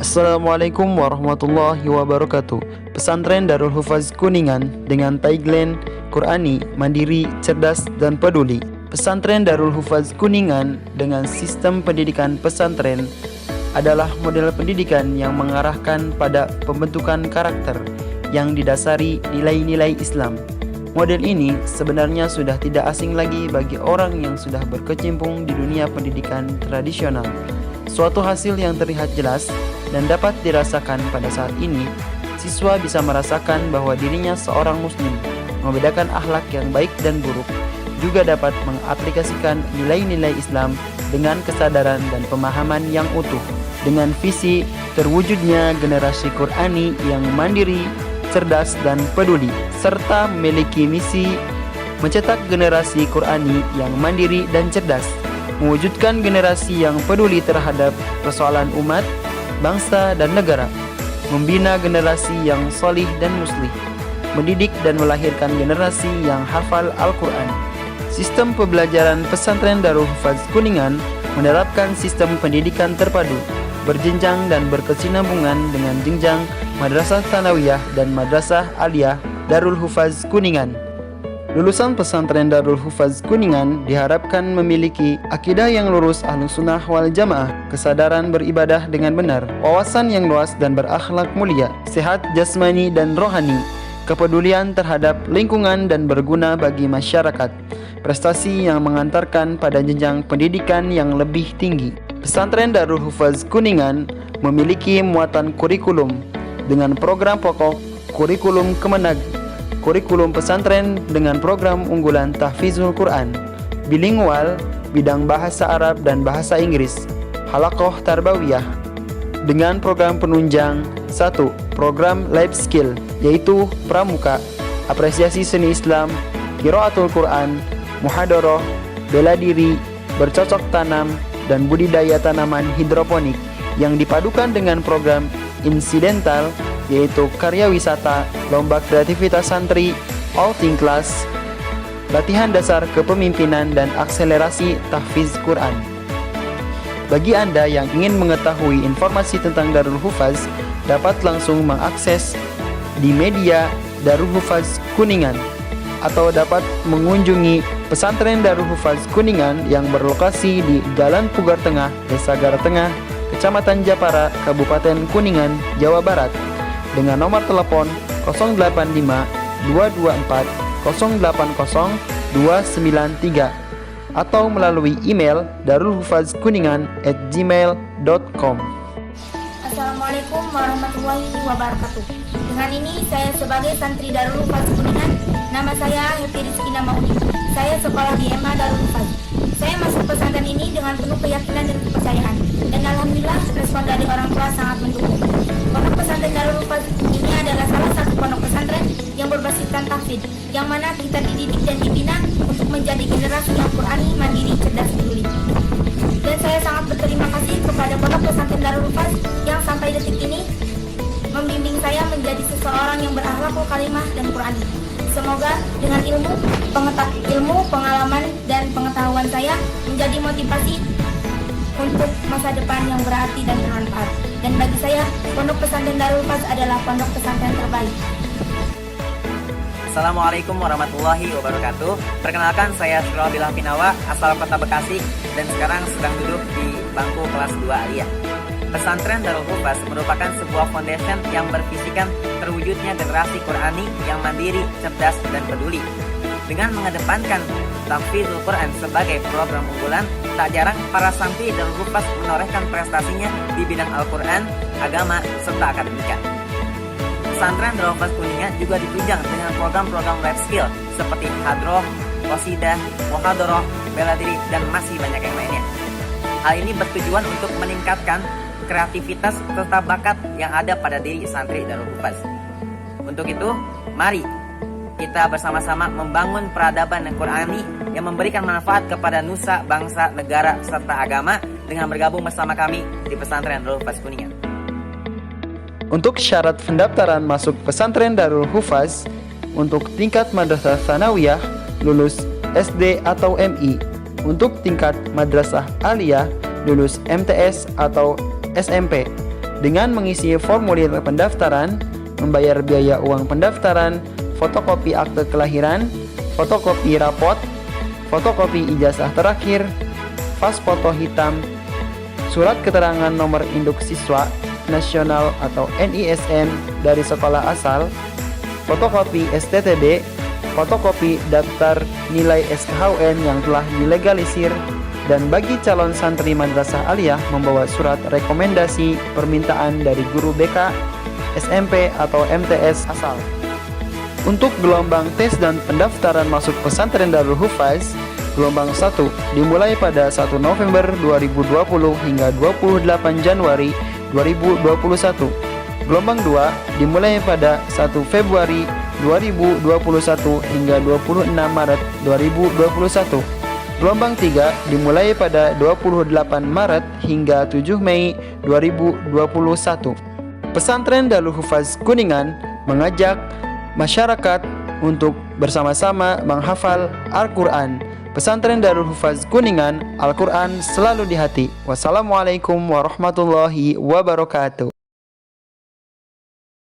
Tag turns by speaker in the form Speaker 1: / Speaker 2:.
Speaker 1: Assalamualaikum warahmatullahi wabarakatuh. Pesantren Darul Hufaz Kuningan dengan tagline Qurani, Mandiri, Cerdas, dan Peduli. Pesantren Darul Hufaz Kuningan dengan sistem pendidikan pesantren adalah model pendidikan yang mengarahkan pada pembentukan karakter yang didasari nilai-nilai Islam. Model ini sebenarnya sudah tidak asing lagi bagi orang yang sudah berkecimpung di dunia pendidikan tradisional. Suatu hasil yang terlihat jelas dan dapat dirasakan pada saat ini, siswa bisa merasakan bahwa dirinya seorang muslim, membedakan akhlak yang baik dan buruk, juga dapat mengaplikasikan nilai-nilai Islam dengan kesadaran dan pemahaman yang utuh, dengan visi terwujudnya generasi Qurani yang mandiri, cerdas, dan peduli, serta memiliki misi mencetak generasi Qurani yang mandiri dan cerdas, mewujudkan generasi yang peduli terhadap persoalan umat, bangsa, dan negara, membina generasi yang solih dan muslih, mendidik dan melahirkan generasi yang hafal Al-Quran. Sistem pembelajaran pesantren Darul Hufaz Kuningan menerapkan sistem pendidikan terpadu, berjenjang dan berkesinambungan dengan jenjang Madrasah Tsanawiyah dan Madrasah Aliyah Darul Hufaz Kuningan. Lulusan pesantren Darul Hufaz Kuningan diharapkan memiliki akidah yang lurus Ahlus Sunnah wal Jamaah, kesadaran beribadah dengan benar, wawasan yang luas dan berakhlak mulia, sehat jasmani dan rohani, kepedulian terhadap lingkungan dan berguna bagi masyarakat, prestasi yang mengantarkan pada jenjang pendidikan yang lebih tinggi. Pesantren Darul Hufaz Kuningan memiliki muatan kurikulum dengan program pokok kurikulum Kemenag, kurikulum pesantren dengan program unggulan Tahfizul Quran, bilingual, bidang bahasa Arab dan bahasa Inggris, halaqah tarbawiyah, dengan program penunjang 1. Program life skill, yaitu pramuka, apresiasi seni Islam, qiraatul Quran, muhadharah, bela diri, bercocok tanam, dan budidaya tanaman hidroponik, yang dipadukan dengan program insidental, yaitu karya wisata, lomba kreativitas santri, outing class, latihan dasar kepemimpinan, dan akselerasi tahfiz Quran. Bagi Anda yang ingin mengetahui informasi tentang Darul Hufaz, dapat langsung mengakses di media Darul Hufaz Kuningan atau dapat mengunjungi pesantren Darul Hufaz Kuningan yang berlokasi di Jalan Pugar Tengah, Desa Gara Tengah, Kecamatan Japara, Kabupaten Kuningan, Jawa Barat, dengan nomor telepon 085 224 080 293 atau melalui email darulhufazkuningan@gmail.com.
Speaker 2: Assalamualaikum warahmatullahi wabarakatuh. Dengan ini saya sebagai santri Darul Hufaz Kuningan, nama saya Happy Rizky Namauni. Saya sekolah di MA Darul Hufaz. Saya masuk pesantren ini dengan penuh keyakinan dan kepercayaan, dan alhamdulillah respon dari orang tua sangat mendukung. Pondok pesantren Darul Hufaz ini adalah salah satu pondok pesantren yang berbasiskan tahfidz, yang mana kita dididik dan dibina untuk menjadi generasi yang Qurani, mandiri, cerdas, peduli. Dan saya sangat berterima kasih kepada pondok pesantren Darul Hufaz yang sampai detik ini membimbing saya menjadi seseorang yang berakhlakul karimah dan Qurani. Semoga dengan ilmu, pengalaman, dan pengetahuan saya menjadi motivasi untuk masa depan yang berarti dan bermanfaat. Dan bagi saya, pondok pesantren Darul Hufaz adalah pondok pesantren terbaik.
Speaker 3: Assalamualaikum warahmatullahi wabarakatuh. Perkenalkan, saya Syurabila Pinawa, asal kota Bekasi, dan sekarang sedang duduk di bangku kelas 2 Aliyah. Pesantren Darul Hufaz merupakan sebuah foundation yang bervisikan terwujudnya generasi Qurani yang mandiri, cerdas, dan peduli. Dengan mengedepankan tahfizul Quran sebagai program unggulan, tak jarang para santri Darul Hufaz menorehkan prestasinya di bidang Al-Quran, agama, serta akademika. Pesantren Darul Hufaz Kuningan juga ditunjang dengan program-program life skill seperti hadroh, qasidah, muhadharah, bela diri, dan masih banyak yang lainnya. Hal ini bertujuan untuk meningkatkan kreativitas serta bakat yang ada pada diri santri Darul Hufaz. Untuk itu, mari kita bersama-sama membangun peradaban yang Qurani yang memberikan manfaat kepada nusa, bangsa, negara, serta agama dengan bergabung bersama kami di pesantren Darul Hufaz Kuningan.
Speaker 1: Untuk syarat pendaftaran masuk pesantren Darul Hufaz untuk tingkat Madrasah Tsanawiyah, lulus SD atau MI. Untuk tingkat Madrasah Aliyah, lulus MTS atau SMP. dengan mengisi formulir pendaftaran, membayar biaya uang pendaftaran, fotokopi akte kelahiran, fotokopi rapot, fotokopi ijazah terakhir, vas foto hitam, surat keterangan nomor induk siswa nasional atau NISN dari sekolah asal, fotokopi STTD, fotokopi daftar nilai SKHUN yang telah dilegalisir, dan bagi calon santri madrasah aliyah membawa surat rekomendasi permintaan dari guru BK, SMP atau MTS asal. Untuk gelombang tes dan pendaftaran masuk pesantren Darul Hufaz, gelombang 1 dimulai pada 1 November 2020 hingga 28 Januari 2021. Gelombang 2 dimulai pada 1 Februari 2021 hingga 26 Maret 2021. Gelombang 3 dimulai pada 28 Maret hingga 7 Mei 2021. Pesantren Darul Hufaz Kuningan mengajak masyarakat untuk bersama-sama menghafal Al-Quran. Pesantren Darul Hufaz Kuningan, Al-Quran selalu di hati. Wassalamualaikum warahmatullahi wabarakatuh.